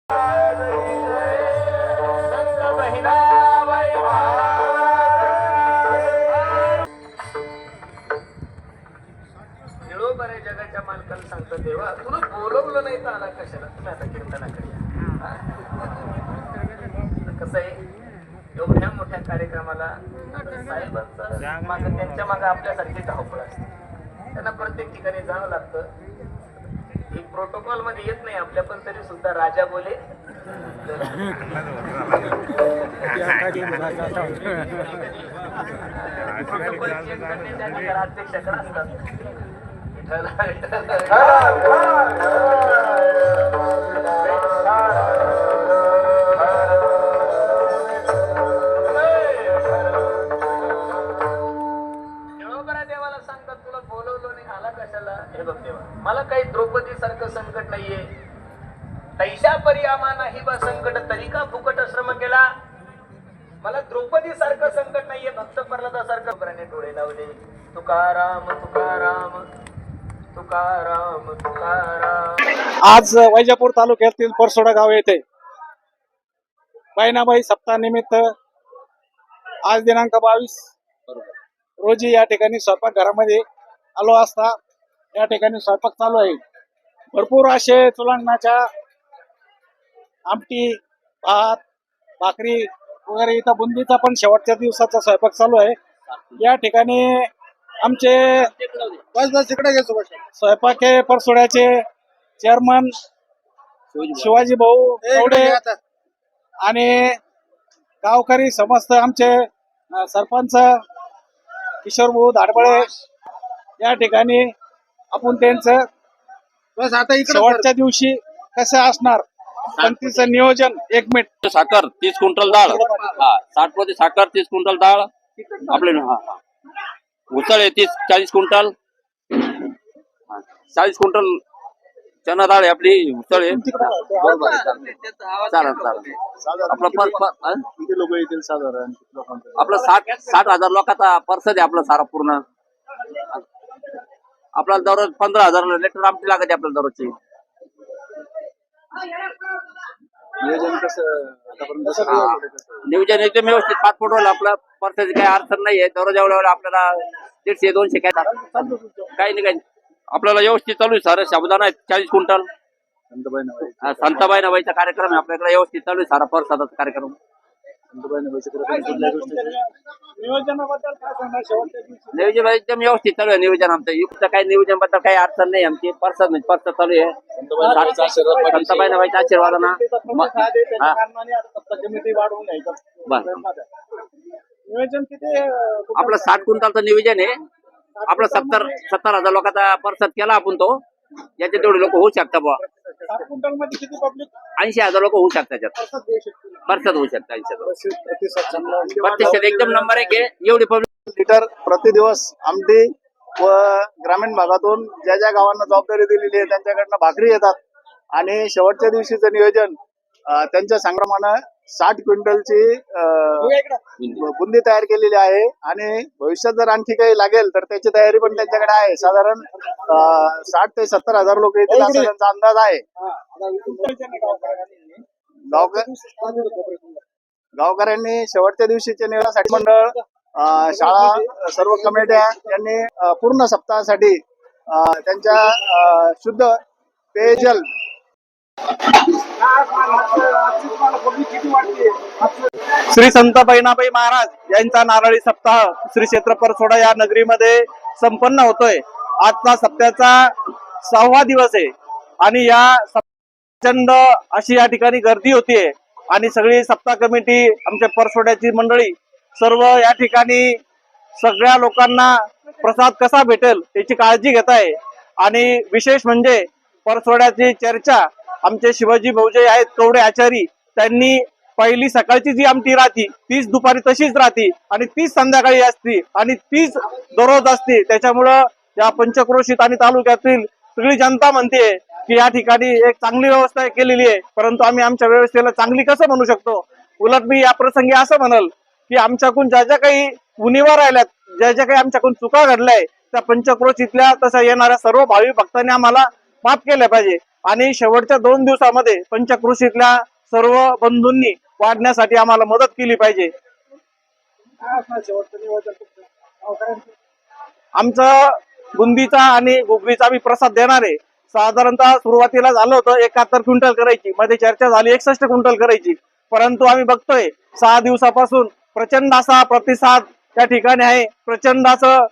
बरे जगाच्या मालकाला सांगतो देवा तुला बोलवलं नाही तर आला कशाला. तुम्ही आता कीर्तनाकडे कसं आहे एवढ्या मोठ्या कार्यक्रमाला साहेबांचं मागं त्यांच्या मागं आपल्यासारखी धावपळ असते. त्यांना प्रत्येक ठिकाणी जावं लागतं. ही प्रोटोकॉल मध्ये येत नाही आपल्या पण तरी सुद्धा राजा बोले अध्यक्षाकडे असतात. देवाला सांगतात तुला बोलवलं नाही आला कशाला. हे बघ देवा मला काही द्रौपदी सारखं संकट नाहीये. तैशा परी आमा नाही बा संकट तरी का फुकट श्रम केला. मला द्रौपदी सारखं संकट नाहीये. भक्त प्रल्हादासारखं प्राणे डोळे लावले. तुकाराम तुकाराम तुकाराम तुकाराम. आज वैजापूर तालुक्यातील परसोडा गाव येथे बहिणाबाई सप्ताहानिमित्त आज दिनांक 22 रोजी या ठिकाणी स्वयंपाक घरामध्ये आलो असता या ठिकाणी स्वयंपाक चालू आहे. भरपूर असे चुलांनाच्या आमटी भात भाकरी वगैरे इथं बुंदीचा पण शेवटच्या दिवसाचा स्वयंपाक चालू आहे. या ठिकाणी आमचे स्वयंपाक हे परसोड्याचे चेअरमन शिवाजी भाऊ कवडे आणि गावकरी समस्त आमचे सरपंच किशोर भाऊ धाडबळे या ठिकाणी आपण त्यांचं बस आता शेवटच्या दिवशी कसं असणार पंक्तीचं नियोजन. 1 मिनिट. साखर 30 क्विंटल डाळ 60 पोते साखर 30 क्विंटल डाळ आपले उसळ 40 क्विंटल 40 क्विंटल चना डाळ आहे आपली उसळ आहे. चालेल आपलं 60,000 लोकांचा पर्स आहे आपलं सारा पूर्ण. आपल्याला दररोज 15,000 लिटर आमटी लागते आपल्याला दररोजची. नियोजन एकदम व्यवस्थित 5 फूट होईल. आपलं पर्साची काही अडचण नाहीये. दररोज एवढ्या आपल्याला 150-200 काही नाही आपल्याला व्यवस्थित चालू आहे. सारं साबुदाणा आहे 40 क्विंटल. संताबाईनाबाईचा कार्यक्रम आहे आपल्याकडे व्यवस्थित चालू आहे. सारा परसाचा कार्यक्रम. नियोजन एकदम व्यवस्थित चालू आहे. नियोजन आमचं युक्त काही नियोजन बद्दल काही अडचण नाही. आमची परसाद चालू आहे. संताबाईनाबाईच्या आशीर्वादानं आपलं 60 क्विंटलचं नियोजन आहे. आपलं 70,000 लोकांचा परसाद केला आपण तो. याचे तेवढे लोक होऊ शकतात बुवा. 80,000 लोक होऊ शकतात त्याच्यात परसाद होऊ शकतात. 80% एकदम नंबर 1 आहे. एवढी पब्लिक लिटर प्रतिदिवस आमटी व ग्रामीण भागातून ज्या ज्या गावांना जबाबदारी दिलेली आहे त्यांच्याकडनं भाकरी येतात. आणि शेवटच्या दिवशीचं नियोजन त्यांच्या संग्रामानं 60 क्विंटलची बुंदी तयार केलेली आहे. आणि भविष्यात जर आणखी काही लागेल तर त्याची तयारी पण त्यांच्याकडे आहे. साधारण 60 ते 70,000 लोक येतील असा त्यांचा अंदाज आहे. गावकऱ्यांनी शेवटच्या दिवशीच्या नियोजनासाठी मंडळ शाळा सर्व कमिट्या यांनी पूर्ण सप्ताहासाठी त्यांच्या शुद्ध पेयजल श्री संत बहिणाबाई महाराज यांचा नारळी सप्ताह श्री क्षेत्र परसोडा या नगरीमध्ये संपन्न होतोय. आजचा सप्त्याचा 6वा दिवस आहे आणि या प्रचंड अशी या ठिकाणी गर्दी होतीये. आणि सगळी सप्ताह कमिटी आमच्या परसोड्याची मंडळी सर्व या ठिकाणी सगळ्या लोकांना प्रसाद कसा भेटेल याची काळजी घेत आहे. आणि विशेष म्हणजे परसोड्याची चर्चा आमचे शिवाजी भाऊजे आहेत कवडे आचारी त्यांनी पहिली सकाळची जी आमटी राहती तीच दुपारी तशीच राहती आणि तीच संध्याकाळी असती आणि तीच दररोज असते. त्याच्यामुळं या पंचक्रोशीत आणि तालुक्यातील सगळी जनता म्हणते की या ठिकाणी एक चांगली व्यवस्था केलेली आहे. परंतु आम्ही आमच्या व्यवस्थेला चांगली कसं म्हणू शकतो. उलट मी या प्रसंगी असं म्हणल की आमच्याकडून ज्या ज्या काही उणीवा राहिल्यात ज्या ज्या काही आमच्याकडून चुका घडल्याय त्या पंचक्रोशीतल्या तसं येणाऱ्या सर्व भावी भक्तांनी आम्हाला माफ केल्या पाहिजे आणि शेवटच्या 2 दिवसामध्ये पंचकृषीतल्या सर्व बंधूंनी वाढण्यासाठी आम्हाला मदत केली पाहिजे. आमचं बुंदीचा आणि गुगरीचा आम्ही प्रसाद देणार आहे. साधारणतः सुरुवातीला झालं होतं 71 क्विंटल करायची, मध्ये चर्चा झाली 61 क्विंटल करायची, परंतु आम्ही बघतोय 6 दिवसापासून प्रचंड असा प्रतिसाद त्या ठिकाणी आहे, प्रचंड असं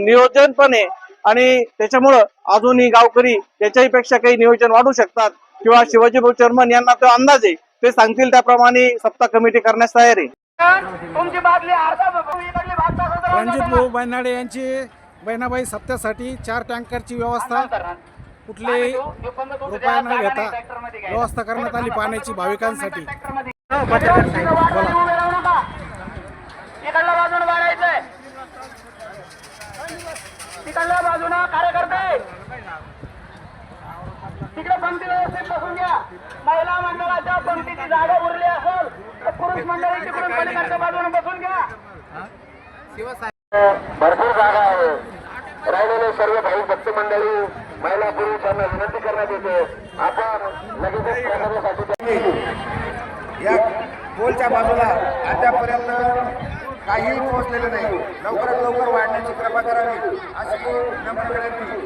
नियोजन पण आहे आणि त्याच्यामुळं अजूनही गावकरी त्याच्याही पेक्षा काही नियोजन वाढू शकतात किंवा शिवाजी भाऊ चर्मन यांना तो अंदाज आहे, ते सांगतील त्याप्रमाणे सप्ताह कमिटी करण्यास तयार आहे. तुमची बादली रणजित भाऊ बैनाडे यांची बहिणाबाई सप्त्यासाठी 4 टँकरची व्यवस्था कुठलेही रुपया न घेता व्यवस्था करण्यात आली पाण्याची भाविकांसाठी. इकडल्या बाजूने वाढायचंय, तिकडल्या बाजूला कार्यकर्ते तिकडे पंक्ती व्यवस्थित बसून घ्या. महिला मंडळाच्या पंक्तीची जागा उरली असेल तर पुरुष मंडळी तिकडून पलीकडच्या बाजूने बसून घ्या. भरपूर जागा आहे. राहिलेले सर्व भाविक भक्त मंडळी महिला पुरुष यांना विनंती करण्यात येते, आपण लगेचच प्रसादासाठी या पोलच्या बाजूला अद्यापर्यंत काहीही पोहोचलेलं नाही. लवकरात लवकर वाढण्याची कृपा करावी अशी नम्र विनंती.